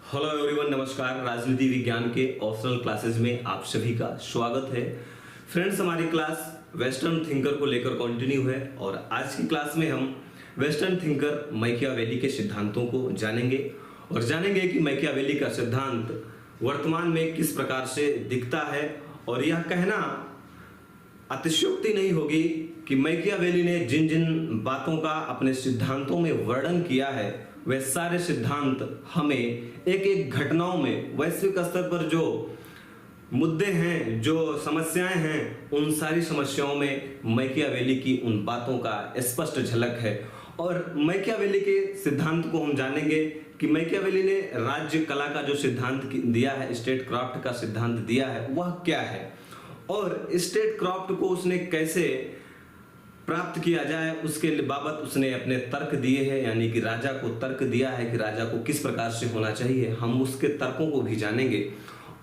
Hello everyone, नमस्कार। राजनीति विज्ञान के ऑप्शनल क्लासेस में आप सभी का स्वागत है। फ्रेंड्स, हमारी क्लास वेस्टर्न थिंकर को लेकर कंटिन्यू है और आज की क्लास में हम वेस्टर्न थिंकर मैकियावेली के सिद्धांतों को जानेंगे और जानेंगे कि मैकियावेली का सिद्धांत वर्तमान में किस प्रकार से दिखता है। और यह कहना अतिशयोक्ति नहीं होगी कि मैकियावेली ने जिन जिन बातों का अपने सिद्धांतों में वर्णन किया है वे सारे सिद्धांत हमें एक एक घटनाओं में वैश्विक स्तर पर जो मुद्दे हैं, जो समस्याएं हैं, उन सारी समस्याओं में मैकियावेली की उन बातों का स्पष्ट झलक है। और मैकियावेली के सिद्धांत को हम जानेंगे कि मैकियावेली ने राज्य कला का जो सिद्धांत दिया है, स्टेट क्राफ्ट का सिद्धांत दिया है, वह क्या है और स्टेट क्राफ्ट को उसने कैसे प्राप्त किया जाए, उसके बाबत उसने अपने तर्क दिए हैं। यानी कि राजा को तर्क दिया है कि राजा को किस प्रकार से होना चाहिए। हम उसके तर्कों को भी जानेंगे।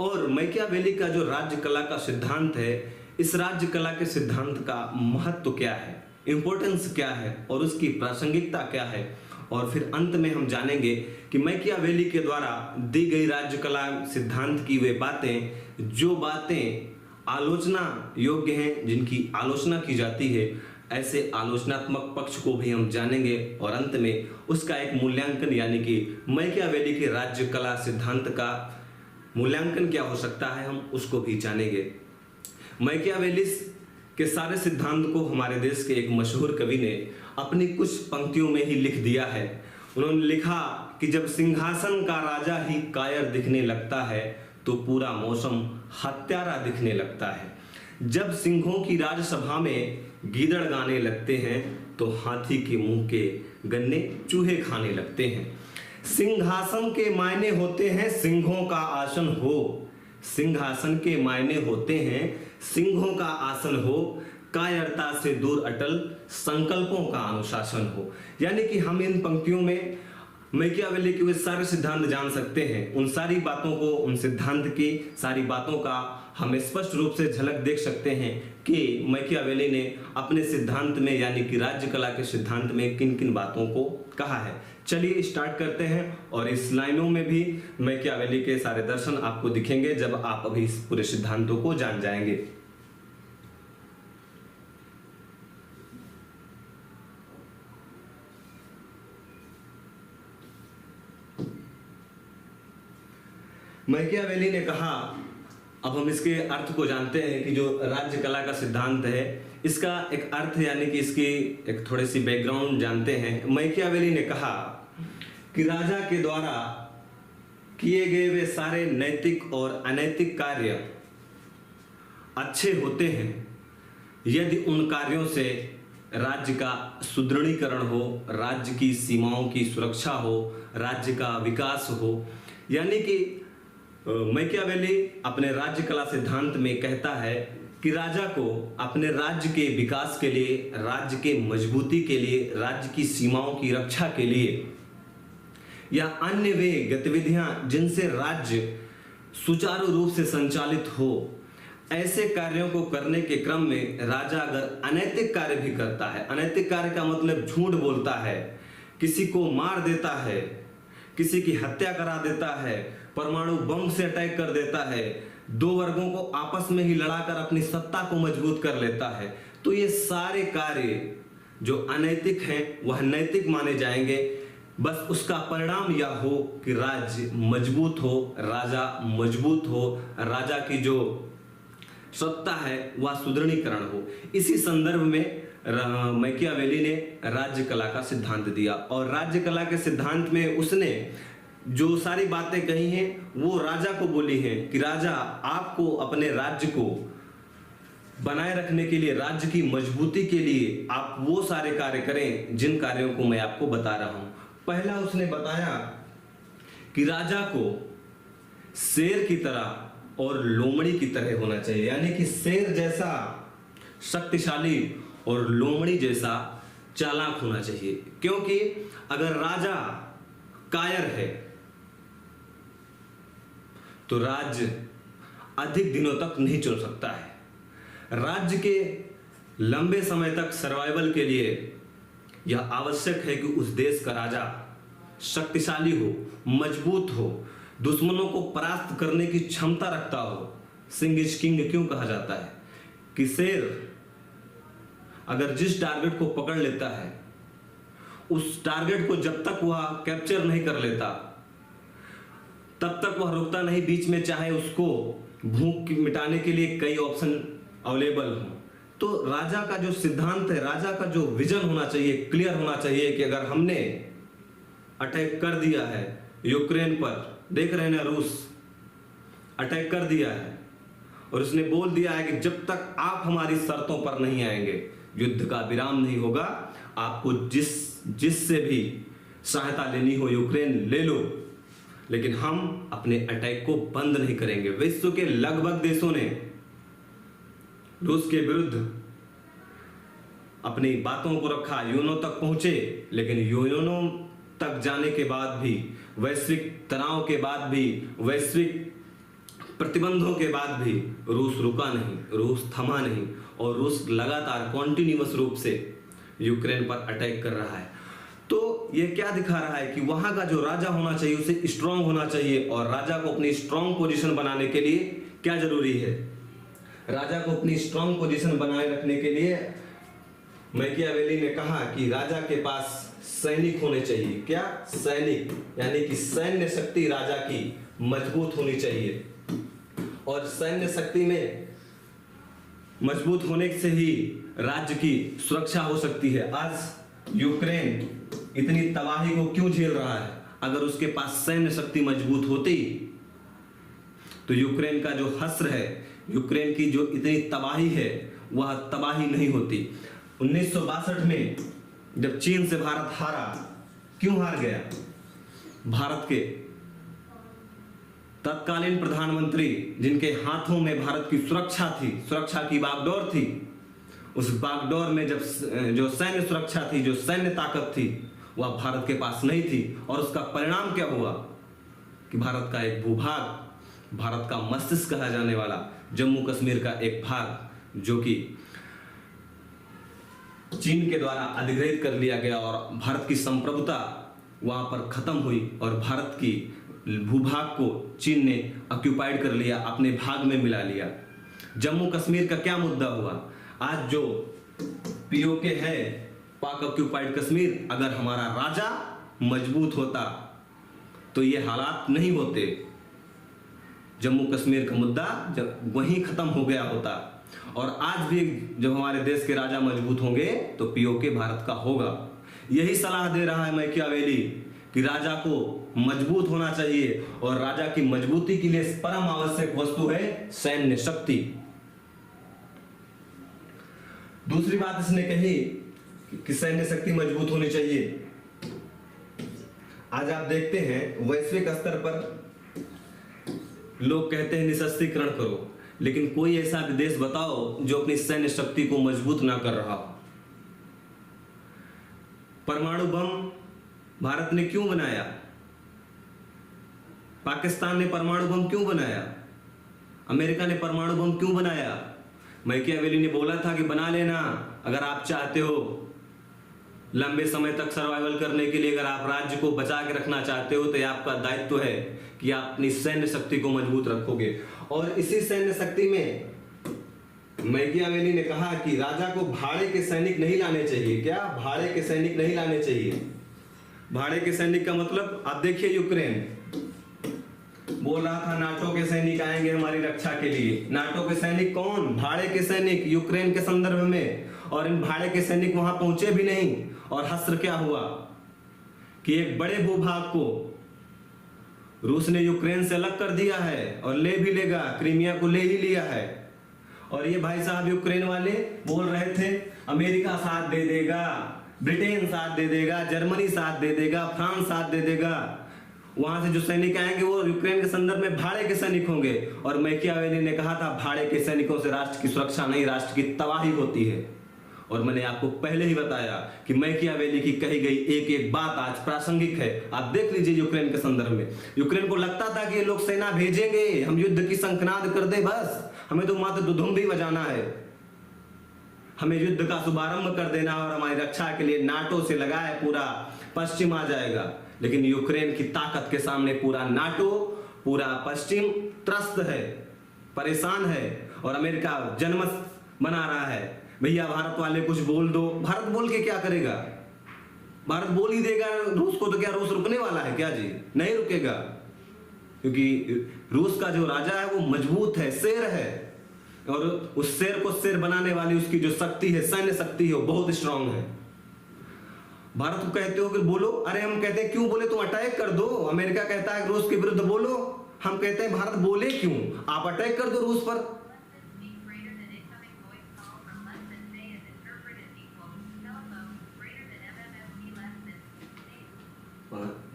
और मैकियावेली का जो राज्य कला का सिद्धांत है, इस राज्य कला के सिद्धांत का महत्व क्या है, इंपॉर्टेंस क्या है और उसकी प्रासंगिकता क्या है। और फिर अंत में हम जानेंगे कि मैकियावेली के द्वारा दी गई राज्य कला सिद्धांत की वे बातें, जो बातें आलोचना योग्य हैं, जिनकी आलोचना की जाती है, ऐसे आलोचनात्मक पक्ष को भी हम जानेंगे। और अंत में उसका एक मूल्यांकन, यानी कि मैकियावेली के राज्य कला सिद्धांत का मूल्यांकन क्या हो सकता है, हम उसको भी जानेंगे। मैकियावेली के सारे सिद्धांत को हमारे देश के एक मशहूर कवि ने अपनी कुछ पंक्तियों में ही लिख दिया है। उन्होंने लिखा कि जब सिंहासन का राजा ही कायर दिखने लगता है तो पूरा मौसम हत्यारा दिखने लगता है। जब सिंहों की राजसभा में गीदड़ गाने लगते हैं तो हाथी के मुंह के गन्ने चूहे खाने लगते हैं। सिंहासन के मायने होते हैं सिंहों का आसन हो, सिंहासन के मायने होते हैं सिंहों का आसन हो, कायरता से दूर अटल संकल्पों का अनुशासन हो। यानी कि हम इन पंक्तियों में मैकियावेली के वे सारे सिद्धांत जान सकते हैं। उन सारी बातों को, उन सिद्धांत की सारी बातों का हम स्पष्ट रूप से झलक देख सकते हैं कि मैकियावेली ने अपने सिद्धांत में, यानी कि राज्य कला के सिद्धांत में किन किन बातों को कहा है। चलिए स्टार्ट करते हैं। और इस लाइनों में भी मैकियावेली के सारे दर्शन आपको दिखेंगे जब आप अभी इस पूरे सिद्धांतों को जान जाएंगे। मैकियावेली ने कहा, अब हम इसके अर्थ को जानते हैं कि जो राज्य कला का सिद्धांत है, इसका एक अर्थ, यानी कि इसकी एक थोड़ी सी बैकग्राउंड जानते हैं। मैकियावेली ने कहा कि राजा के द्वारा किए गए वे सारे नैतिक और अनैतिक कार्य अच्छे होते हैं यदि उन कार्यों से राज्य का सुदृढ़ीकरण हो, राज्य की सीमाओं की सुरक्षा हो, राज्य का विकास हो। यानी कि मैकियावेली अपने राज्य कला सिद्धांत में कहता है कि राजा को अपने राज्य के विकास के लिए, राज्य के मजबूती के लिए, राज्य की सीमाओं की रक्षा के लिए या अन्य वे गतिविधियां जिनसे राज्य सुचारू रूप से संचालित हो, ऐसे कार्यों को करने के क्रम में राजा अगर अनैतिक कार्य भी करता है, अनैतिक कार्य का मतलब झूठ बोलता है, किसी को मार देता है, किसी की हत्या करा देता है, परमाणु बम से अटैक कर देता है, दो वर्गों को आपस में ही लड़ाकर अपनी सत्ता को मजबूत कर लेता है, तो ये सारे कार्य जो अनैतिक हैं वह नैतिक माने जाएंगे। बस उसका परिणाम यह हो कि राज्य मजबूत हो, राजा मजबूत हो, राजा की जो सत्ता है वह सुदृढ़ीकरण हो। इसी संदर्भ में मैकियावेली ने राज्य कला का सिद्धांत दिया। और राज्य कला के सिद्धांत में उसने जो सारी बातें कही हैं वो राजा को बोली हैं कि राजा, आपको अपने राज्य को बनाए रखने के लिए, राज्य की मजबूती के लिए आप वो सारे कार्य करें जिन कार्यों को मैं आपको बता रहा हूं। पहला उसने बताया कि राजा को शेर की तरह और लोमड़ी की तरह होना चाहिए। यानी कि शेर जैसा शक्तिशाली और लोमड़ी जैसा चालाक होना चाहिए। क्योंकि अगर राजा कायर है तो राज्य अधिक दिनों तक नहीं चल सकता है। राज्य के लंबे समय तक सर्वाइवल के लिए यह आवश्यक है कि उस देश का राजा शक्तिशाली हो, मजबूत हो, दुश्मनों को परास्त करने की क्षमता रखता हो। सिंह इज किंग क्यों कहा जाता है कि शेर अगर जिस टारगेट को पकड़ लेता है, उस टारगेट को जब तक वह कैप्चर नहीं कर लेता तब तक वह रुकता नहीं बीच में, चाहे उसको भूख मिटाने के लिए कई ऑप्शन अवेलेबल हो। तो राजा का जो सिद्धांत है, राजा का जो विजन होना चाहिए, क्लियर होना चाहिए कि अगर हमने अटैक कर दिया है यूक्रेन पर, देख रहे हैं ना, रूस अटैक कर दिया है और उसने बोल दिया है कि जब तक आप हमारी शर्तों पर नहीं आएंगे युद्ध का विराम नहीं होगा। आपको जिससे भी सहायता लेनी हो यूक्रेन ले लो, लेकिन हम अपने अटैक को बंद नहीं करेंगे। विश्व के लगभग देशों ने रूस के विरुद्ध अपनी बातों को रखा, यूएनओ तक पहुंचे, लेकिन यूएनओ तक जाने के बाद भी, वैश्विक तनाव के बाद भी, वैश्विक प्रतिबंधों के बाद भी रूस रुका नहीं, रूस थमा नहीं और रूस लगातार कॉन्टिन्यूअस रूप से यूक्रेन पर अटैक कर रहा है। तो ये क्या दिखा रहा है कि वहां का जो राजा होना चाहिए उसे स्ट्रांग होना चाहिए, और राजा को अपनी स्ट्रांग पोजीशन बनाने के लिए क्या जरूरी है? राजा को अपनी स्ट्रांग पोजीशन बनाए रखने के लिए मैकियावेली ने कहा कि राजा के पास सैनिक होने चाहिए। क्या? सैनिक, यानी कि सैन्य शक्ति राजा की मजबूत होनी चाहिए, और सैन्य शक्ति में मजबूत होने से ही राज्य की सुरक्षा हो सकती है। आज यूक्रेन इतनी तबाही को क्यों झेल रहा है? अगर उसके पास सैन्य शक्ति मजबूत होती तो यूक्रेन का जो हश्र है, यूक्रेन की जो इतनी तबाही है, वह तबाही नहीं होती। 1962 में जब चीन से भारत हारा, क्यों हार गया? भारत के तत्कालीन प्रधानमंत्री, जिनके हाथों में भारत की सुरक्षा थी, सुरक्षा की बागडोर थी, उस बागडोर में जब जो सैन्य सुरक्षा थी, जो सैन्य ताकत थी, वह भारत के पास नहीं थी। और उसका परिणाम क्या हुआ कि भारत का एक भूभाग, भारत का मस्तिष्क कहा जाने वाला जम्मू कश्मीर का एक भाग, जो कि चीन के द्वारा अधिग्रहित कर लिया गया और भारत की संप्रभुता वहां पर खत्म हुई और भारत की भूभाग को चीन ने ऑक्यूपाइड कर लिया, अपने भाग में मिला लिया। जम्मू कश्मीर का क्या मुद्दा हुआ? आज जो पीओके है, पाक ऑक्यूपाइड कश्मीर, अगर हमारा राजा मजबूत होता तो ये हालात नहीं होते। जम्मू कश्मीर का मुद्दा जब वहीं खत्म हो गया होता। और आज भी जब हमारे देश के राजा मजबूत होंगे तो पीओके भारत का होगा। यही सलाह दे रहा है मैकियावेली कि राजा को मजबूत होना चाहिए, और राजा की मजबूती के लिए परम आवश्यक वस्तु है सैन्य शक्ति। दूसरी बात इसने कही कि सैन्य शक्ति मजबूत होनी चाहिए। आज आप देखते हैं वैश्विक स्तर पर लोग कहते हैं निशस्त्रीकरण करो, लेकिन कोई ऐसा देश बताओ जो अपनी सैन्य शक्ति को मजबूत ना कर रहा हो। परमाणु बम भारत ने क्यों बनाया? पाकिस्तान ने परमाणु बम क्यों बनाया? अमेरिका ने परमाणु बम क्यों बनाया? मैकियावेली ने बोला था कि बना लेना अगर आप चाहते हो लंबे समय तक सर्वाइवल करने के लिए, अगर आप राज्य को बचा के रखना चाहते हो तो ये आपका दायित्व है कि आप अपनी सैन्य शक्ति को मजबूत रखोगे। और इसी सैन्य शक्ति में मैकियावेली ने कहा कि राजा को भाड़े के सैनिक नहीं लाने चाहिए। क्या? भाड़े के सैनिक नहीं लाने चाहिए। भाड़े के सैनिक का मतलब आप देखिए, यूक्रेन बोल रहा था नाटो के सैनिक आएंगे हमारी रक्षा के लिए। नाटो के सैनिक कौन? भाड़े के सैनिक, यूक्रेन के संदर्भ में। और इन भाड़े के सैनिक वहां पहुंचे भी नहीं, और हश्र क्या हुआ कि एक बड़े भूभाग को रूस ने यूक्रेन से अलग कर दिया है और ले भी लेगा, क्रीमिया को ले ही लिया है। और ये भाई साहब यूक्रेन वाले बोल रहे थे अमेरिका साथ दे देगा, ब्रिटेन साथ दे देगा, जर्मनी साथ दे देगा, फ्रांस साथ दे देगा। वहां से जो सैनिक आएंगे वो यूक्रेन के संदर्भ में भाड़े के सैनिक होंगे। और मैकियावेली ने कहा था भाड़े के सैनिकों से राष्ट्र की सुरक्षा नहीं, राष्ट्र की तबाही होती है। और मैंने आपको पहले ही बताया कि मैकियावेली की कही गई एक एक बात आज प्रासंगिक है। आप देख लीजिए यूक्रेन के संदर्भ में। यूक्रेन को लगता था कि ये लोग सेना भेजेंगे, हम युद्ध की शंखनाद कर दे, बस हमें तो मात्र दुधुम भी बजाना है, हमें युद्ध का शुभारंभ कर देना और हमारी रक्षा के लिए नाटो से लगाए पूरा पश्चिम आ जाएगा। लेकिन यूक्रेन की ताकत के सामने पूरा नाटो पूरा पश्चिम त्रस्त है, परेशान है और अमेरिका जनमत बना रहा है। भैया भारत वाले कुछ बोल दो। भारत बोल के क्या करेगा? भारत बोल ही देगा रूस को, तो क्या रूस रुकने वाला है क्या जी? नहीं रुकेगा, क्योंकि रूस का जो राजा है वो मजबूत है, शेर है, और उस शेर को शेर बनाने वाली उसकी जो शक्ति है, सैन्य शक्ति है, वो बहुत स्ट्रांग है। भारत को कहते हो कि बोलो, अरे हम कहते हैं क्यों बोले, तुम अटैक कर दो। अमेरिका कहता है रूस के विरुद्ध बोलो, हम कहते हैं भारत बोले क्यों, आप अटैक कर दो रूस पर।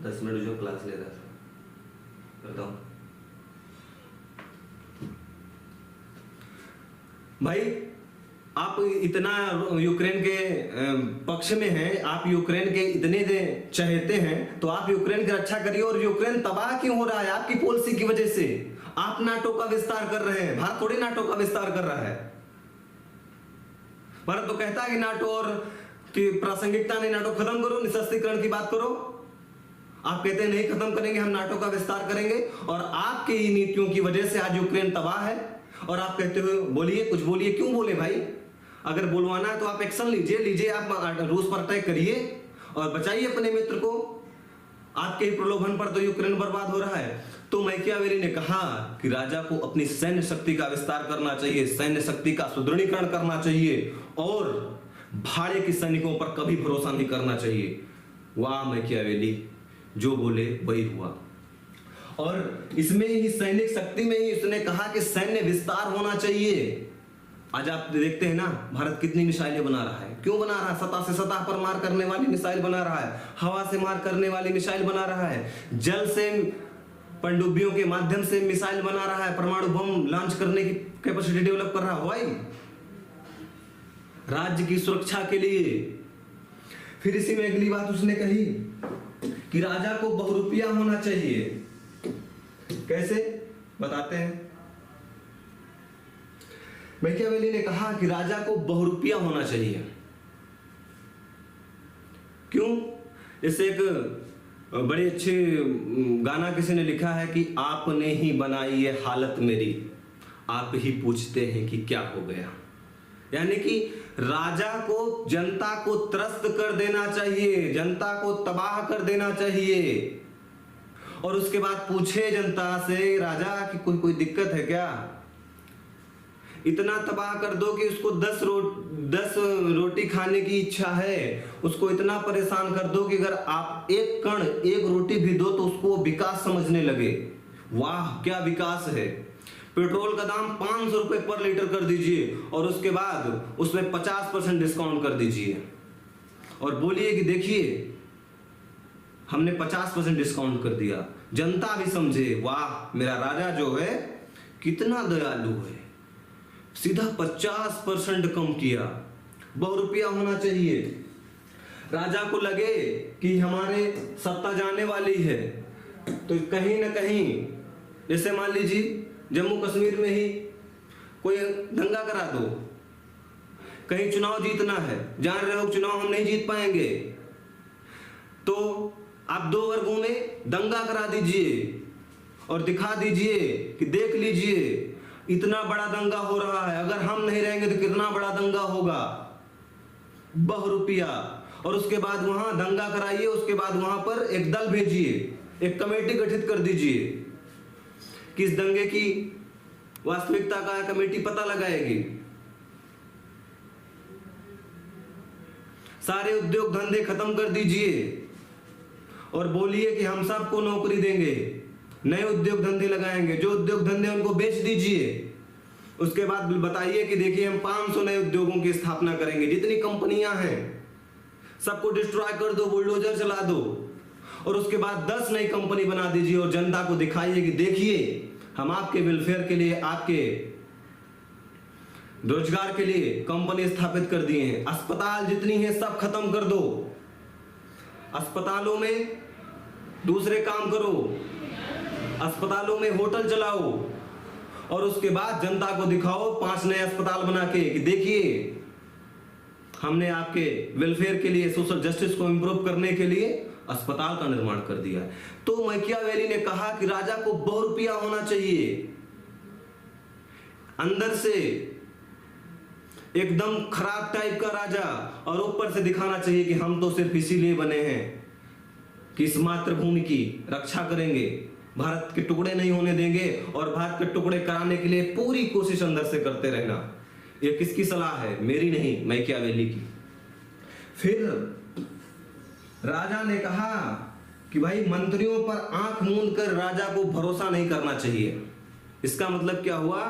10 मिनट जो क्लास ले रहा था बताओ भाई। आप इतना यूक्रेन के पक्ष में हैं, आप यूक्रेन के इतने चाहते हैं, तो आप यूक्रेन की रक्षा करिए। और यूक्रेन तबाह क्यों हो रहा है? आपकी पॉलिसी की वजह से। आप नाटो का विस्तार कर रहे हैं, भारत थोड़ी नाटो का विस्तार कर रहा है। भारत तो कहता है कि नाटो और की प्रासंगिकता नहीं, नाटो खत्म करो, निशस्त्रीकरण की बात करो। आप कहते हैं नहीं खत्म करेंगे, हम नाटो का विस्तार करेंगे। और आपकी नीतियों की वजह से आज यूक्रेन तबाह है। और आप कहते हो बोलिए, कुछ बोलिए। क्यों बोले भाई? अगर बुलवाना है तो आप एक्शन लीजिए, आप रूस पर अटैक करिए और बचाइए अपने मित्र को। आपके ही प्रलोभन पर तो यूक्रेन बर्बाद हो रहा है। तो मैकियावेली ने कहा कि राजा को अपनी सैन्य शक्ति का विस्तार करना चाहिए, सैन्य शक्ति का सुदृढ़ीकरण करना चाहिए, और भाड़े के सैनिकों पर कभी भरोसा नहीं करना चाहिए। वाह मैकियावेली, जो बोले वही हुआ। और इसमें ही सैनिक शक्ति में ही उसने कहा कि सैन्य विस्तार होना चाहिए। आज आप देखते हैं ना, भारत कितनी मिसाइलें बना रहा है। क्यों बना रहा है? सतह से सतह पर मार करने वाली मिसाइल बना रहा है, हवा से मार करने वाली मिसाइल बना रहा है, जल से पनडुब्बियों के माध्यम से मिसाइल बना रहा है, परमाणु बम लॉन्च करने की कैपेसिटी डेवलप कर रहा है। भाई राज्य की सुरक्षा के लिए। फिर इसी में अगली बात उसने कही कि राजा को बहुरूपिया होना चाहिए। कैसे बताते हैं? मैकियावेली ने कहा कि राजा को बहुरूपिया होना चाहिए। क्यों? जैसे एक बड़े अच्छे गाना किसी ने लिखा है कि आपने ही बनाई ये हालत मेरी, आप ही पूछते हैं कि क्या हो गया। यानी कि राजा को जनता को त्रस्त कर देना चाहिए, जनता को तबाह कर देना चाहिए, और उसके बाद पूछे जनता से राजा कि कोई दिक्कत है क्या? इतना तबाह कर दो कि उसको 10 रोटी खाने की इच्छा है, उसको इतना परेशान कर दो कि अगर आप एक कण एक रोटी भी दो तो उसको विकास समझने लगे। वाह क्या विकास है। पेट्रोल का दाम 500 रुपए पर लीटर कर दीजिए और उसके बाद उसमें 50% डिस्काउंट कर दीजिए और बोलिए कि देखिए हमने 50% डिस्काउंट कर दिया। जनता भी समझे वाह मेरा राजा जो है कितना दयालु है, सीधा 50% कम किया। बहुरूपिया होना चाहिए। राजा को लगे कि हमारे सत्ता जाने वाली है तो कहीं ना कहीं, जैसे मान लीजिए जम्मू कश्मीर में ही कोई दंगा करा दो, कहीं चुनाव जीतना है, जान रहे हो चुनाव हम नहीं जीत पाएंगे, तो आप 2 वर्गों में दंगा करा दीजिए और दिखा दीजिए कि देख लीजिए इतना बड़ा दंगा हो रहा है, अगर हम नहीं रहेंगे तो कितना बड़ा दंगा होगा। बहुरूपिया। और उसके बाद वहां दंगा कराइए, उसके बाद वहां पर एक दल भेजिए, एक कमेटी गठित कर दीजिए कि इस दंगे की वास्तविकता का कमेटी पता लगाएगी। सारे उद्योग धंधे खत्म कर दीजिए और बोलिए कि हम सबको नौकरी देंगे, नए उद्योग धंधे लगाएंगे, जो उद्योग धंधे उनको बेच दीजिए। उसके बाद बताइए कि देखिए हम 500 नए उद्योगों की स्थापना करेंगे, जितनी कंपनियां हैं सबको डिस्ट्रॉय कर दो, बुलडोजर चला दो और उसके बाद 10 नई कंपनी बना दीजिए और जनता को दिखाइए कि देखिए हम आपके वेलफेयर के लिए, आपके रोजगार के लिए कंपनी स्थापित कर दिए हैं। अस्पताल जितनी हैं सब खत्म कर दो, अस्पतालों में दूसरे काम करो, अस्पतालों में होटल चलाओ और उसके बाद जनता को दिखाओ 5 नए अस्पताल बना के कि देखिए हमने आपके वेलफेयर के लिए, सोशल जस्टिस को इंप्रूव करने के लिए अस्पताल का निर्माण कर दिया। तो मैकियावेली ने कहा कि राजा को बहुरूपिया होना चाहिए, अंदर से एकदम खराब टाइप का राजा, और ऊपर से दिखाना चाहिए कि हम तो सिर्फ इसीलिए बने हैं कि इस मातृभूमि की रक्षा करेंगे, भारत के टुकड़े नहीं होने देंगे, और भारत के टुकड़े कराने के लिए पूरी कोशिश अंदर से करते रहना। ये किसकी सलाह है? मेरी नहीं, मैकियावेली की। फिर राजा ने कहा कि भाई मंत्रियों पर आंख मूंद कर राजा को भरोसा नहीं करना चाहिए। इसका मतलब क्या हुआ?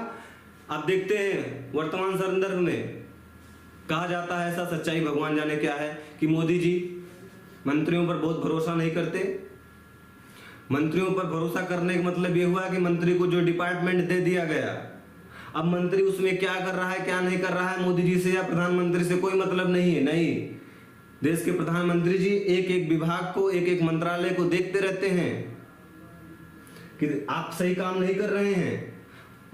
आप देखते हैं वर्तमान संदर्भ में कहा जाता है, ऐसा सच्चाई भगवान जाने क्या है, कि मोदी जी मंत्रियों पर बहुत भरोसा नहीं करते। मंत्रियों पर भरोसा करने का मतलब ये हुआ कि मंत्री को जो डिपार्टमेंट दे दिया गया, अब मंत्री उसमें क्या कर रहा है क्या नहीं कर रहा है, मोदी जी से या प्रधानमंत्री से कोई मतलब नहीं है। नहीं, देश के प्रधानमंत्री जी एक एक विभाग को, एक एक मंत्रालय को देखते रहते हैं कि आप सही काम नहीं कर रहे हैं।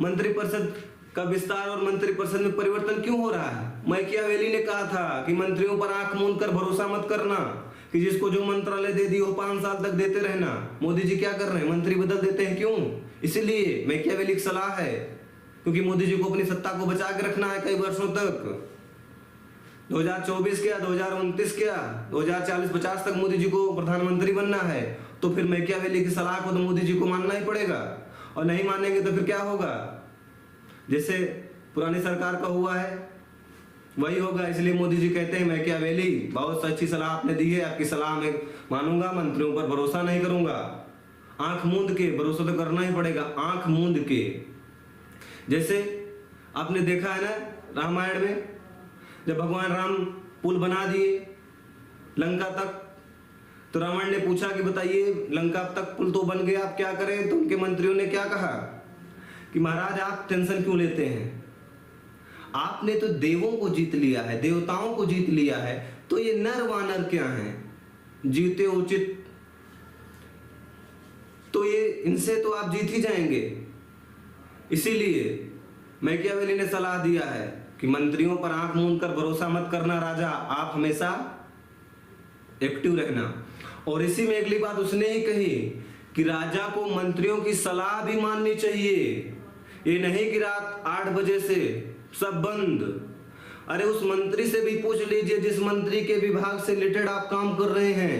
मंत्रिपरिषद का विस्तार और मंत्रिपरिषद में परिवर्तन क्यों हो रहा है? मैकियावेली ने कहा था कि मंत्रियों पर आंख मूंद कर भरोसा मत करना, कि जिसको जो मंत्रालय दे दी वो 5 साल तक देते रहना। मोदी जी क्या कर रहे हैं? मंत्री बदल देते हैं। क्यों? इसीलिए मैकियावेली की सलाह है, क्योंकि मोदी जी को अपनी सत्ता को बचा के रखना है कई वर्षों तक। 2024 क्या, 2029 क्या, 2040-50 तक मोदी जी को प्रधानमंत्री बनना है। तो फिर मैकियावेली की सलाह को तो मोदी जी को मानना ही पड़ेगा, और नहीं मानेंगे तो फिर क्या होगा? जैसे पुरानी सरकार का हुआ है वही होगा। इसलिए मोदी जी कहते हैं मैकियावेली बहुत अच्छी सलाह आपने दी है, आपकी सलाह मैं मानूंगा, मंत्रियों पर भरोसा नहीं करूंगा। आंख मूंद के भरोसा तो करना ही पड़ेगा, आंख मूंद के। जैसे आपने देखा है ना रामायण में, जब भगवान राम पुल बना दिए लंका तक, तो रावण ने पूछा कि बताइए लंका तक पुल तो बन गया, आप क्या करें? तो उनके मंत्रियों ने क्या कहा कि महाराज आप टेंशन क्यों लेते हैं, आपने तो देवों को जीत लिया है, देवताओं को जीत लिया है, तो ये नर वानर क्या हैं, जीते उचित, तो ये इनसे तो आप जीत ही जाएंगे। इसीलिए मैकियावेली ने सलाह दिया है कि मंत्रियों पर आंख मूंद कर भरोसा मत करना राजा, आप हमेशा एक्टिव रहना। और इसी में अगली बात उसने ही कही कि राजा को मंत्रियों की सलाह भी माननी चाहिए। ये नहीं कि रात 8 बजे से सब बंद। अरे उस मंत्री से भी पूछ लीजिए जिस मंत्री के विभाग से रिलेटेड आप काम कर रहे हैं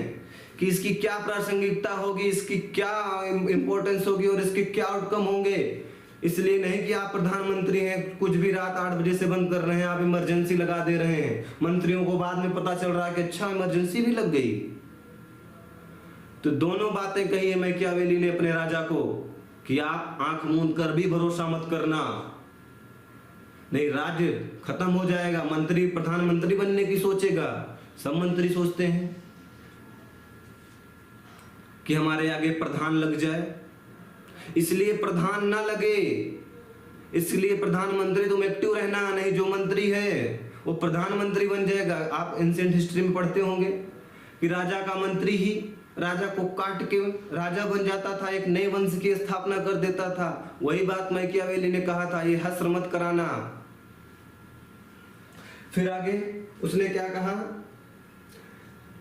कि इसकी क्या प्रासंगिकता होगी, इसकी क्या इंपॉर्टेंस होगी और इसके क्या आउटकम होंगे। इसलिए नहीं कि आप प्रधानमंत्री हैं, कुछ भी रात 8 बजे से बंद कर रहे हैं, आप इमरजेंसी लगा दे रहे हैं। मंत्रियों को बाद में पता चल रहा है कि अच्छा इमरजेंसी भी लग गई। तो दोनों बातें कही है मैकियावेली ने अपने राजा को कि आप आंख मूंद कर भी भरोसा मत करना, नहीं राज्य खत्म हो जाएगा। मंत्री प्रधानमंत्री बनने की सोचेगा, सब मंत्री सोचते हैं कि हमारे आगे प्रधान लग जाए, इसलिए प्रधान ना लगे, इसलिए प्रधानमंत्री तुम एक्टिव रहना, नहीं जो मंत्री है वो प्रधानमंत्री बन जाएगा। आप एंशिएंट हिस्ट्री में पढ़ते होंगे कि राजा का मंत्री ही राजा को काट के राजा बन जाता था, एक नए वंश की स्थापना कर देता था। वही बात मैकियावेली ने कहा था, ये हस्र मत कराना। फिर आगे उसने क्या कहा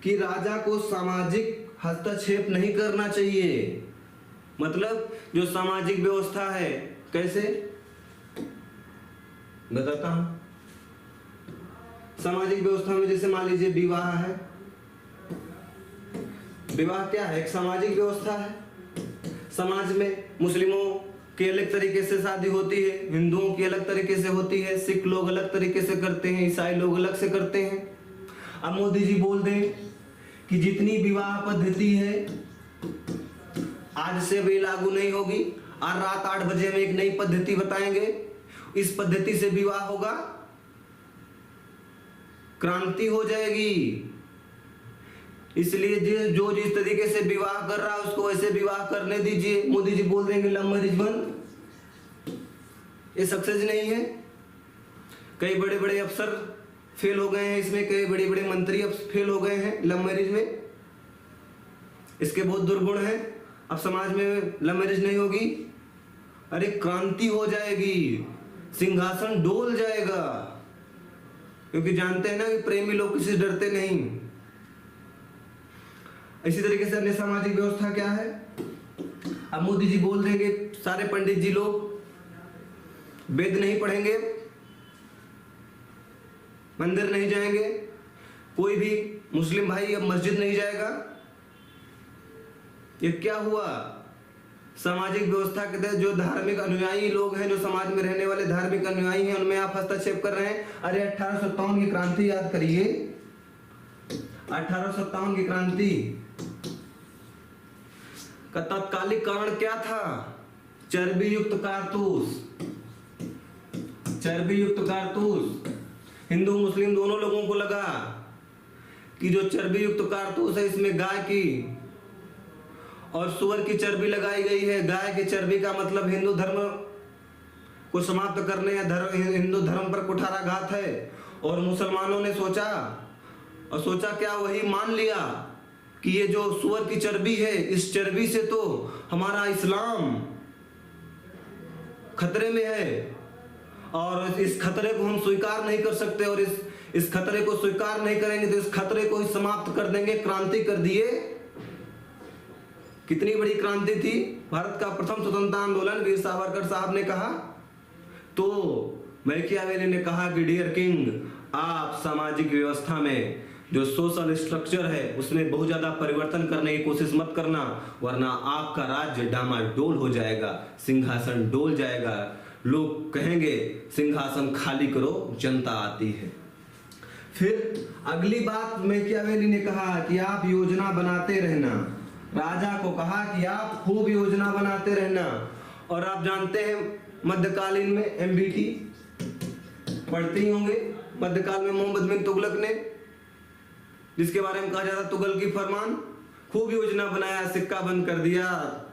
कि राजा को सामाजिक हस्तक्षेप नहीं करना चाहिए। मतलब जो सामाजिक व्यवस्था है, कैसे बताता हूं। सामाजिक व्यवस्था में जैसे मान लीजिए विवाह है, विवाह क्या है? एक सामाजिक व्यवस्था है। समाज में मुस्लिमों की अलग तरीके से शादी होती है, हिंदुओं की अलग तरीके से होती है, सिख लोग अलग तरीके से करते हैं, ईसाई लोग अलग से करते हैं। अब मोदी जी बोल दें कि जितनी विवाह पद्धति है आज से भी लागू नहीं होगी, और रात 8 बजे में एक नई पद्धति बताएंगे, इस पद्धति से विवाह होगा, क्रांति हो जाएगी। इसलिए जो जिस तरीके से विवाह कर रहा है उसको वैसे विवाह करने दीजिए। मोदी जी बोल देंगे लव मैरिज बंद, ये सक्सेस नहीं है। कई बड़े बड़े अफसर फेल हो गए हैं इसमें, कई बड़े बड़े मंत्री अब फेल हो गए हैं लव मैरिज में। इसके बहुत दुर्गुण हैं। अब समाज में लव मैरिज नहीं होगी, अरे क्रांति हो जाएगी, सिंहासन डोल जाएगा। क्योंकि जानते हैं ना कि प्रेमी लोग किसी से डरते नहीं। इसी तरीके से अन्य सामाजिक व्यवस्था क्या है? अब मोदी जी बोल देंगे, सारे पंडित जी लोग वेद नहीं पढ़ेंगे, मंदिर नहीं जाएंगे, कोई भी मुस्लिम भाई अब मस्जिद नहीं जाएगा। ये क्या हुआ? सामाजिक व्यवस्था के तहत जो धार्मिक अनुयायी लोग हैं, जो समाज में रहने वाले धार्मिक अनुयायी हैं, उनमें आप हस्तक्षेप कर रहे हैं। अरे 1857 की क्रांति याद करिए, 1857 की क्रांति का तत्कालिक कारण क्या था? चर्बी युक्त कारतूस। चर्बी युक्त कारतूस हिंदू मुस्लिम दोनों लोगों को लगा कि जो चर्बी युक्त कारतूस है इसमें गाय की और सूअर की चर्बी लगाई गई है। गाय की चर्बी का मतलब हिंदू धर्म को समाप्त करने या हिंदू धर्म पर कुठाराघात है। और मुसलमानों ने सोचा क्या, वही मान लिया कि ये जो सूअर की चर्बी है, इस चर्बी से तो हमारा इस्लाम खतरे में है और इस खतरे को हम स्वीकार नहीं कर सकते, और इस खतरे को स्वीकार नहीं करेंगे तो इस खतरे को ही समाप्त कर देंगे। क्रांति कर दिए। कितनी बड़ी क्रांति थी! भारत का प्रथम स्वतंत्रता आंदोलन वीर सावरकर साहब ने कहा। तो मैकियावेली ने कहा कि डियर किंग, आप सामाजिक व्यवस्था में जो सोशल स्ट्रक्चर है उसमें बहुत ज्यादा परिवर्तन करने की कोशिश मत करना, वरना आपका राज्य डामाडोल हो जाएगा, सिंहासन डोल जाएगा। लोग कहेंगे सिंहासन खाली करो, जनता आती है। फिर अगली बात मैकियावेली ने कहा कि आप योजना बनाते रहना। राजा को कहा कि आप खूब योजना बनाते रहना। और आप जानते हैं मध्यकालीन में एमबीटी पढ़ते ही होंगे। मध्यकाल में मोहम्मद बिन तुगलक ने, जिसके बारे में कहा जाता तुगल की फरमान, खूब योजना बनाया, सिक्का बंद कर दिया,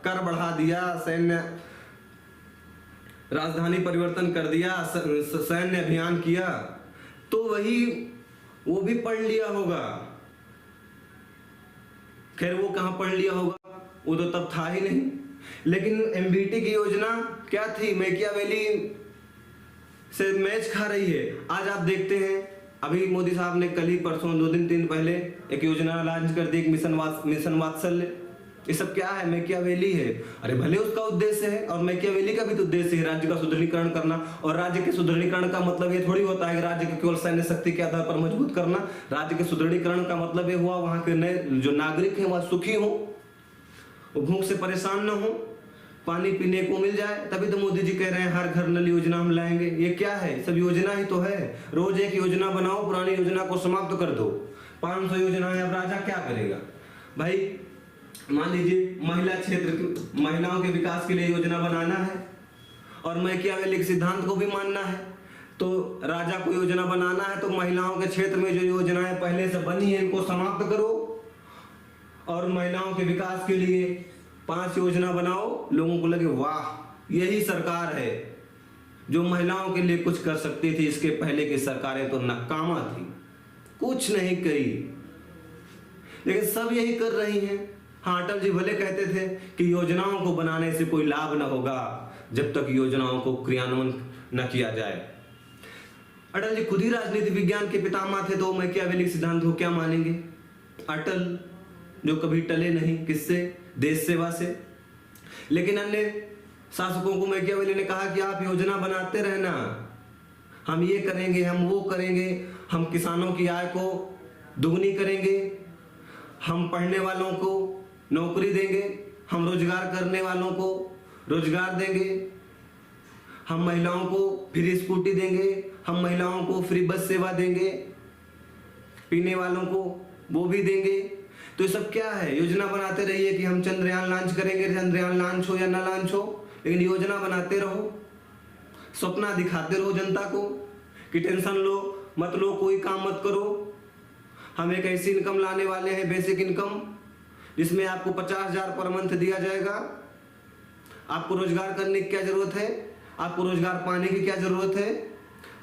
कर बढ़ा दिया, सैन्य राजधानी परिवर्तन कर दिया, सैन्य अभियान किया। तो वो भी पढ़ लिया होगा। खैर वो कहां पढ़ लिया होगा, वो तो तब था ही नहीं। लेकिन एमबीटी की योजना क्या थी? मैकियावेली से मैच खा रही है। आज आप देखते हैं, अभी मोदी साहब ने कल ही परसों 2 दिन 3 दिन पहले एक योजना लॉन्च कर दी, एक मिशन वात्सल्य। ये सब क्या है? मैकियावेली है। अरे भले उसका उद्देश्य है, और मैकियावेली का भी तो उद्देश्य है राज्य का सुदृढ़ीकरण करना। और राज्य के सुदृढ़ीकरण का मतलब ये थोड़ी होता है कि राज्य को केवल सैन्य शक्ति के आधार पर मजबूत करना। राज्य के सुदृढ़ीकरण का मतलब ये हुआ वहां के नए जो नागरिक हैं वह सुखी हो, वो भूख से परेशान न हो, पानी पीने को मिल जाए। तभी तो मोदी जी कह रहे हैं हर घर नल योजना हम लाएंगे। ये क्या है? सब योजना ही तो है। रोज एक योजना बनाओ, पुरानी योजना को समाप्त कर दो। 500 योजनाएं। अब राजा क्या करेगा भाई? मान लीजिए महिला क्षेत्र, महिलाओं के विकास के लिए योजना बनाना है और मैकियावेली के सिद्धांत को भी मानना है। तो राजा को योजना बनाना है तो महिलाओं के क्षेत्र में जो योजनाएं पहले से बनी है इनको समाप्त करो, और महिलाओं के विकास के लिए 5 योजना बनाओ। लोगों को लगे वाह, यही सरकार है जो महिलाओं के लिए कुछ कर सकती थी। इसके पहले की सरकारें तो नाकामा थी, कुछ नहीं करी। लेकिन सब यही कर रही हैं। हाँ, अटल जी भले कहते थे कि योजनाओं को बनाने से कोई लाभ न होगा जब तक योजनाओं को क्रियान्वयन न किया जाए। अटल जी खुद ही राजनीति विज्ञान के पितामह थे, तो मैकियावेली सिद्धांत को क्या मानेंगे? अटल जो कभी टले नहीं, किससे? देश सेवा से। लेकिन अन्य शासकों को मैकियावेली ने कहा कि आप योजना बनाते रहना, हम ये करेंगे, हम वो करेंगे, हम किसानों की आय को दुगनी करेंगे, हम पढ़ने वालों को नौकरी देंगे, हम रोजगार करने वालों को रोजगार देंगे, हम महिलाओं को फ्री स्कूटी देंगे, हम महिलाओं को फ्री बस सेवा देंगे, पीने वालों को वो भी देंगे। तो ये सब क्या है? योजना बनाते रहिए कि हम चंद्रयान लॉन्च करेंगे, चंद्रयान लॉन्च हो या ना लॉन्च हो, लेकिन योजना बनाते रहो, सपना दिखाते रहो जनता को कि टेंशन लो मत लो, कोई काम मत करो, हम एक ऐसी इनकम लाने वाले हैं, बेसिक इनकम, जिसमें आपको 50,000 पर मंथ दिया जाएगा। आपको रोजगार करने की क्या जरूरत है? आपको रोजगार पाने की क्या जरूरत है?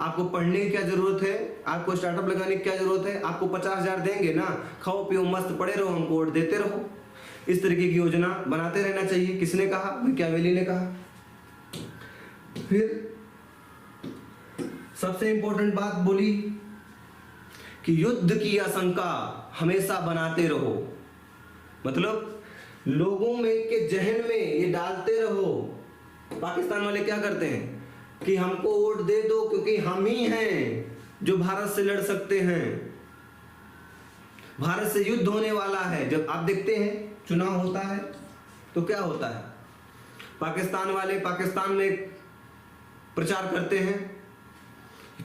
आपको पढ़ने की क्या जरूरत है? आपको स्टार्टअप लगाने की क्या जरूरत है? आपको 50,000 देंगे ना, खाओ पियो मस्त पड़े रहो, हमको वोट देते रहो। इस तरीके की योजना बनाते रहना चाहिए। किसने कहा? मैकियावेली ने कहा। फिर सबसे इंपॉर्टेंट बात बोली कि युद्ध की आशंका हमेशा बनाते रहो। मतलब लोगों में के जहन में ये डालते रहो। पाकिस्तान वाले क्या करते हैं कि हमको वोट दे दो क्योंकि हम ही हैं जो भारत से लड़ सकते हैं, भारत से युद्ध होने वाला है। जब आप देखते हैं चुनाव होता है तो क्या होता है, पाकिस्तान वाले पाकिस्तान में प्रचार करते हैं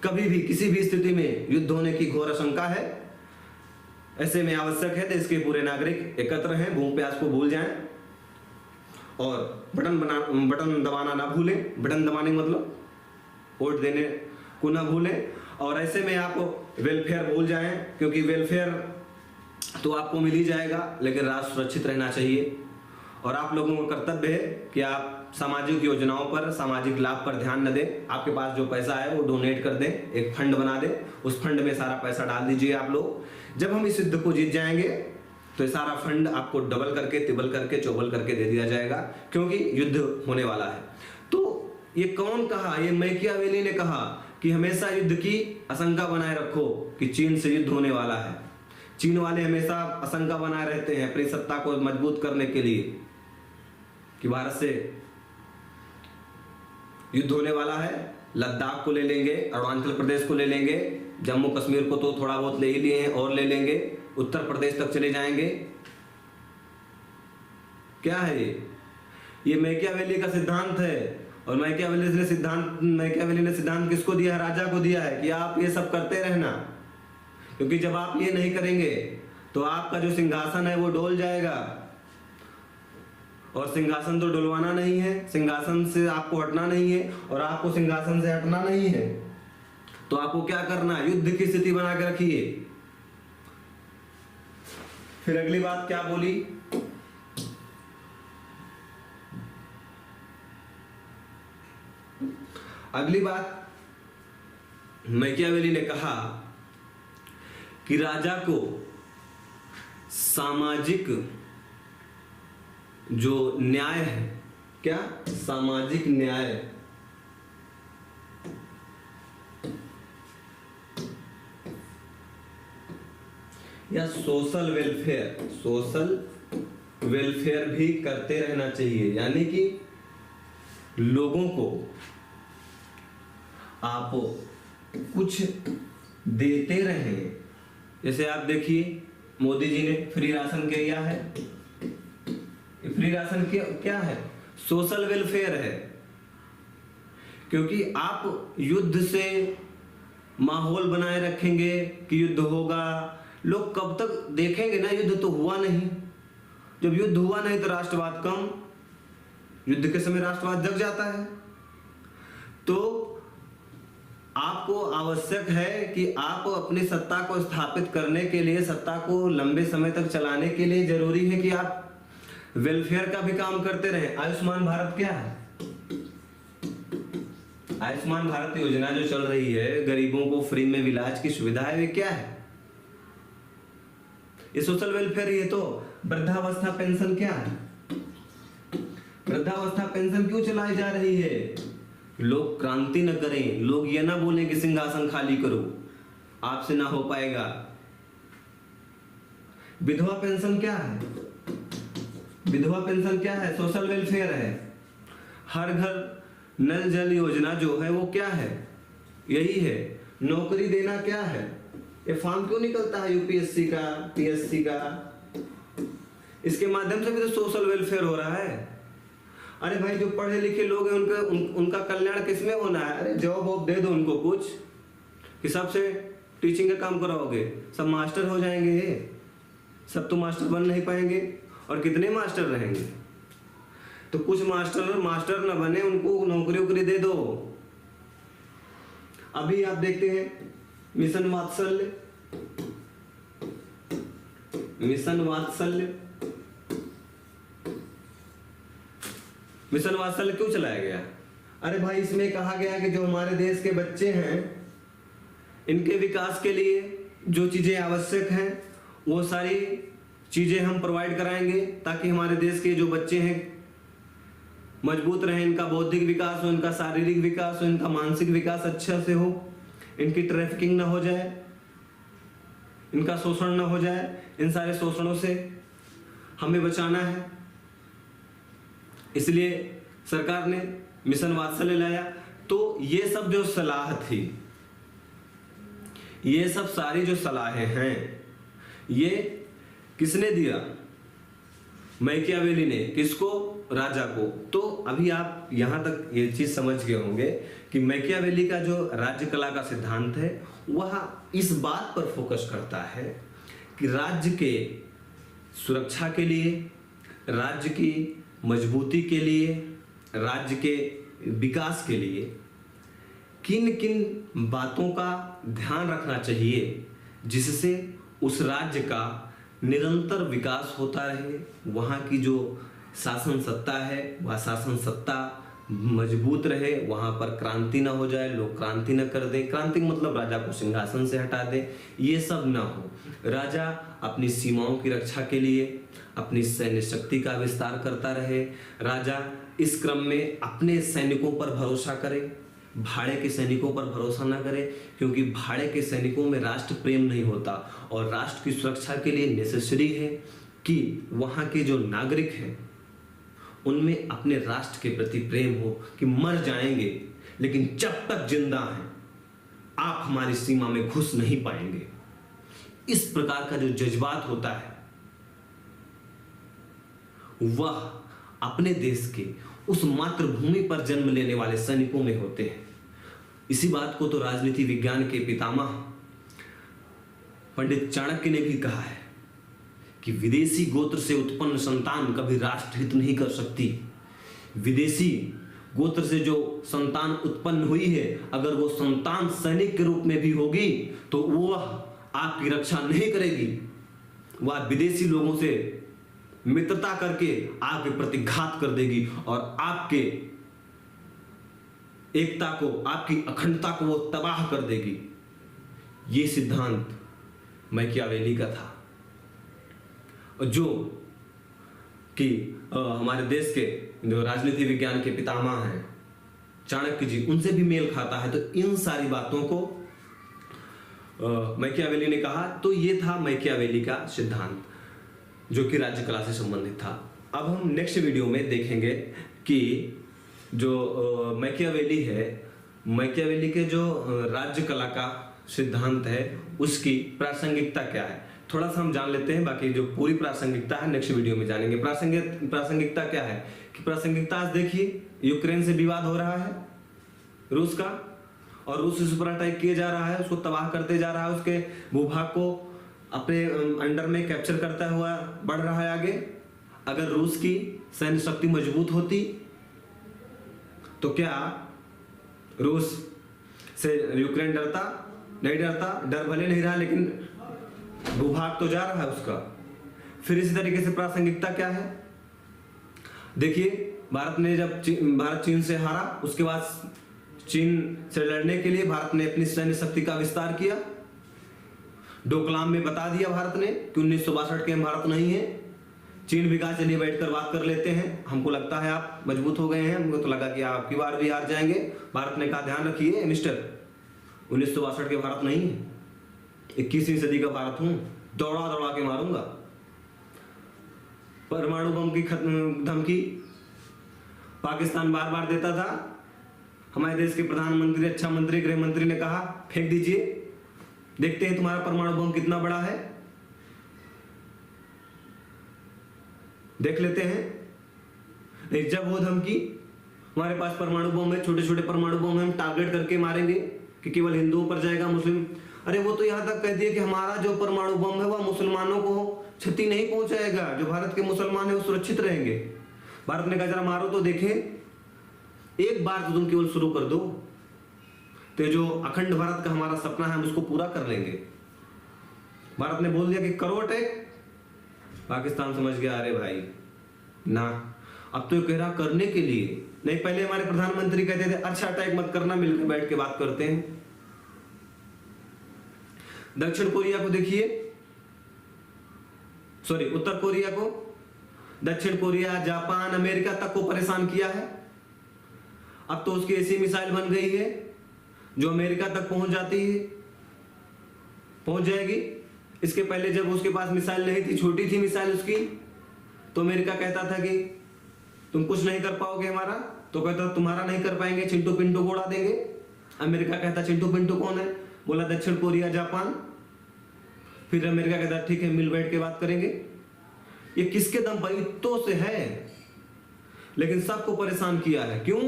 कभी भी किसी भी स्थिति में युद्ध होने की घोर आशंका है, ऐसे में आवश्यक है देश के पूरे नागरिक एकत्र हैं, भूख प्यास को भूल जाएं और बटन दबाना ना भूलें। बटन दबाने मतलब वोट देने को ना भूलें। और ऐसे में आप वेलफेयर भूल जाएं, क्योंकि वेलफेयर तो आपको मिल ही जाएगा, लेकिन राष्ट्र सुरक्षित रहना चाहिए। और आप लोगों का कर्तव्य है कि आप सामाजिक योजनाओं पर, सामाजिक लाभ पर ध्यान न दें। आपके पास जो पैसा है वो डोनेट कर दें, एक फंड बना दें, उस फंड में सारा पैसा डाल दीजिए आप लोग। जब हम इस युद्ध को जीत जाएंगे तो ये सारा फंड आपको डबल करके, तिबल करके, चौबल करके दे दिया जाएगा, क्योंकि युद्ध होने वाला है। तो ये कौन कहा, ये मैकियावेली ने कहा कि हमेशा युद्ध की आशंका बनाए रखो कि चीन से युद्ध होने वाला है। चीन वाले हमेशा आशंका बनाए रहते हैं अपनी सत्ता को मजबूत करने के लिए कि भारत से युद्ध होने वाला है, लद्दाख को ले लेंगे, अरुणाचल प्रदेश को ले लेंगे, जम्मू कश्मीर को तो थोड़ा बहुत ले ही लिए हैं और ले लेंगे, उत्तर प्रदेश तक चले जाएंगे। क्या है ये मैकियावेली का सिद्धांत है। और मैकियावेली ने सिद्धांत किसको दिया है, राजा को दिया है कि आप ये सब करते रहना, क्योंकि जब आप ये नहीं करेंगे तो आपका जो सिंहासन है वो डोल जाएगा। और सिंहासन तो डुलवाना नहीं है, सिंहासन से आपको हटना नहीं है, और आपको सिंहासन से हटना नहीं है तो आपको क्या करना है, युद्ध की स्थिति बना के रखिए। फिर अगली बात क्या बोली, अगली बात मैकियावेली ने कहा कि राजा को सामाजिक जो न्याय है, क्या सामाजिक न्याय या सोशल वेलफेयर भी करते रहना चाहिए। यानी कि लोगों को आप कुछ देते रहें। जैसे आप देखिए मोदी जी ने फ्री राशन किया है, फ्री राशन क्या है, सोशल वेलफेयर है। क्योंकि आप युद्ध से माहौल बनाए रखेंगे कि युद्ध होगा, लोग कब तक देखेंगे ना, युद्ध तो हुआ नहीं। जब युद्ध हुआ नहीं तो राष्ट्रवाद कम, युद्ध के समय राष्ट्रवाद जग जाता है। तो आपको आवश्यक है कि आप अपनी सत्ता को स्थापित करने के लिए, सत्ता को लंबे समय तक चलाने के लिए जरूरी है कि आप वेलफेयर का भी काम करते रहें। आयुष्मान भारत क्या है, आयुष्मान भारत योजना जो चल रही है, गरीबों को फ्री में इलाज की सुविधा है, वे क्या है, ये सोशल वेलफेयर ही है। तो वृद्धावस्था पेंशन क्या है, वृद्धावस्था पेंशन क्यों चलाई जा रही है, लोग क्रांति न करें, लोग ये ना बोलें कि सिंहासन खाली करो, आपसे ना हो पाएगा। विधवा पेंशन क्या है, विधवा पेंशन क्या है, सोशल वेलफेयर है। हर घर नल जल योजना जो है वो क्या है, यही है। नौकरी देना क्या है, ये फॉर्म क्यों निकलता है यूपीएससी का, पीएससी का, इसके माध्यम से भी तो सोशल वेलफेयर हो रहा है। अरे भाई जो पढ़े लिखे लोग हैं उनका कल्याण किसमें होना है, अरे जॉब वॉब दे दो उनको कुछ, कि सबसे टीचिंग का काम कराओगे, सब मास्टर हो जाएंगे, सब तो मास्टर बन नहीं पाएंगे, और कितने मास्टर रहेंगे। तो कुछ मास्टर न बने, उनको नौकरी वोकरी दे दो। अभी आप देखते हैं मिशन वात्सल्य, मिशन वात्सल्य क्यों चलाया गया, अरे भाई इसमें कहा गया कि जो हमारे देश के बच्चे हैं इनके विकास के लिए जो चीजें आवश्यक हैं वो सारी चीजें हम प्रोवाइड कराएंगे, ताकि हमारे देश के जो बच्चे हैं मजबूत रहें, इनका बौद्धिक विकास हो, इनका शारीरिक विकास हो, इनका मानसिक विकास अच्छा से हो, इनकी ट्रैफिकिंग ना हो जाए, इनका शोषण ना हो जाए। इन सारे शोषणों से हमें बचाना है। इसलिए सरकार ने मिशन वात्सल्य लाया। तो ये सब जो सलाह थी, ये सब सारी जो सलाहें हैं, ये किसने दिया? मैकियावेली ने। किसको? राजा को। तो अभी आप यहां तक ये चीज समझ गए होंगे कि मैकियावेली का जो राज्य कला का सिद्धांत है वह इस बात पर फोकस करता है कि राज्य के सुरक्षा के लिए, राज्य की मजबूती के लिए, राज्य के विकास के लिए किन किन बातों का ध्यान रखना चाहिए जिससे उस राज्य का निरंतर विकास होता रहे, वहाँ की जो शासन सत्ता है वह शासन सत्ता मजबूत रहे, वहाँ पर क्रांति ना हो जाए, लोग क्रांति ना कर दें। क्रांति मतलब राजा को सिंहासन से हटा दे, ये सब ना हो। राजा अपनी सीमाओं की रक्षा के लिए अपनी सैन्य शक्ति का विस्तार करता रहे। राजा इस क्रम में अपने सैनिकों पर भरोसा करे, भाड़े के सैनिकों पर भरोसा ना करे, क्योंकि भाड़े के सैनिकों में राष्ट्र प्रेम नहीं होता। और राष्ट्र की सुरक्षा के लिए नेसेसरी है कि वहाँ के जो नागरिक हैं उनमें अपने राष्ट्र के प्रति प्रेम हो, कि मर जाएंगे लेकिन जब तक जिंदा हैं आप हमारी सीमा में घुस नहीं पाएंगे। इस प्रकार का जो जज्बात होता है वह अपने देश के उस मातृभूमि पर जन्म लेने वाले सैनिकों में होते हैं। इसी बात को तो राजनीति विज्ञान के पितामह पंडित चाणक्य ने भी कहा है कि विदेशी गोत्र से उत्पन्न संतान कभी राष्ट्रहित नहीं कर सकती। विदेशी गोत्र से जो संतान उत्पन्न हुई है, अगर वो संतान सैनिक के रूप में भी होगी तो वह आपकी रक्षा नहीं करेगी, वह विदेशी लोगों से मित्रता करके आपके प्रति घात कर देगी और आपके एकता को, आपकी अखंडता को वो तबाह कर देगी। ये सिद्धांत मैकियावेली का था, जो कि हमारे देश के जो राजनीति विज्ञान के पितामह हैं चाणक्य जी, उनसे भी मेल खाता है। तो इन सारी बातों को मैकियावेली ने कहा। तो ये था मैकियावेली का सिद्धांत जो कि राज्य कला से संबंधित था। अब हम नेक्स्ट वीडियो में देखेंगे कि जो मैकियावेली है, मैकियावेली के जो राज्य कला का सिद्धांत है उसकी प्रासंगिकता क्या है, थोड़ा सा हम जान लेते हैं। बाकी जो पूरी प्रासंगिकता है नेक्स्ट वीडियो में जानेंगे। प्रासंगिकता क्या है कि प्रासंगिकता आज देखिए, यूक्रेन से विवाद हो रहा है रूस का, और रूस इस पर अटैक किए जा रहा है, उसको तबाह करते जा रहा है, उसके भूभाग को अपने अंडर में कैप्चर करता हुआ बढ़ रहा है आगे। अगर रूस की सैन्य शक्ति मजबूत होती तो क्या रूस से यूक्रेन डरता? नहीं डरता। डर भले नहीं रहा लेकिन भूभाग तो जा रहा है उसका। फिर इसी तरीके से प्रासंगिकता क्या है, देखिए भारत ने जब भारत चीन से हारा, उसके बाद चीन से लड़ने के लिए भारत ने अपनी सैन्य शक्ति का विस्तार किया। डोकलाम में बता दिया भारत ने कि 1962 के हम भारत नहीं है। चीन भी कहा चलिए बैठकर बात कर लेते हैं, हमको लगता है आप मजबूत हो गए हैं, हमको तो लगा कि आप की बार भी हार जाएंगे। भारत ने कहा ध्यान रखिए मिस्टर, 1962 के भारत नहीं है, 21वीं सदी का भारत हूं, दौड़ा दौड़ा के मारूंगा। परमाणु बम की धमकी पाकिस्तान बार बार देता था। हमारे देश के प्रधानमंत्री, रक्षा मंत्री, गृह मंत्री ने कहा फेंक दीजिए, देखते हैं तुम्हारा परमाणु बम कितना बड़ा है, देख लेते हैं। नहीं, जब वो धमकी हमारे पास परमाणु बम है, छोटे छोटे परमाणु बम है, हम टारगेट करके मारेंगे कि केवल हिंदुओं पर जाएगा, मुस्लिम, अरे वो तो यहां तक कह दिया कि हमारा जो परमाणु बम है वह मुसलमानों को क्षति नहीं पहुंचाएगा, जो भारत के मुसलमान है वो सुरक्षित रहेंगे। भारत ने कहा जरा मारो तो देखें, एक बार तो तुम केवल शुरू कर दो, तो जो अखंड भारत का हमारा सपना है हम उसको पूरा कर लेंगे। भारत ने बोल दिया कि करो अटैक, पाकिस्तान समझ गया अरे भाई ना, अब तो कह रहा करने के लिए नहीं। पहले हमारे प्रधानमंत्री कहते थे अच्छा अटैक मत करना, मिलकर बैठ के बात करते हैं। दक्षिण कोरिया को देखिए, सॉरी उत्तर कोरिया को, दक्षिण कोरिया, जापान, अमेरिका तक को परेशान किया है। अब तो उसकी ऐसी मिसाइल बन गई है जो अमेरिका तक पहुंच जाती है, पहुंच जाएगी। इसके पहले जब उसके पास मिसाइल नहीं थी, छोटी थी मिसाइल उसकी, तो अमेरिका कहता था कि तुम कुछ नहीं कर पाओगे हमारा, तो कहता तुम्हारा नहीं कर पाएंगे, चिंटू पिंटू को उड़ा देंगे। अमेरिका कहता चिंटू पिंटू कौन है? बोला दक्षिण कोरिया जापान। फिर अमेरिका कहता ठीक है मिल बैठ के बात करेंगे। ये किसके दम पर? इत्तो से है, लेकिन सबको परेशान किया है। क्यों?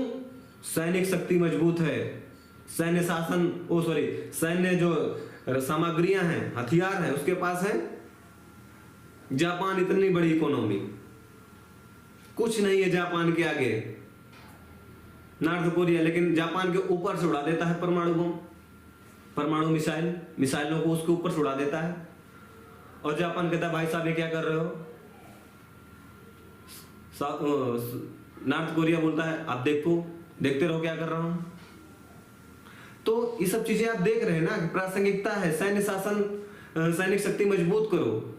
सैनिक शक्ति मजबूत है, सैन्य शासन सैन्य जो सामग्रियां हैं, हथियार हैं उसके पास है। जापान इतनी बड़ी इकोनॉमी, कुछ नहीं है जापान के आगे नॉर्थ कोरिया, लेकिन जापान के ऊपर से उड़ा देता है परमाणु बम, परमाणु मिसाइलों को उसके ऊपर से उड़ा देता है। और जापान कहता है भाई साहब ये क्या कर रहे हो? नॉर्थ कोरिया बोलता है आप देखते रहो क्या कर रहा हूं। तो ये सब चीजें आप देख रहे हैं ना, प्रासंगिकता है, सैन्य शासन, सैनिक शक्ति मजबूत करो।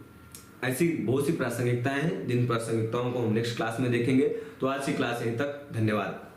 ऐसी बहुत सी प्रासंगिकताएं हैं जिन प्रासंगिकताओं को हम नेक्स्ट क्लास में देखेंगे। तो आज की क्लास यहीं तक, धन्यवाद।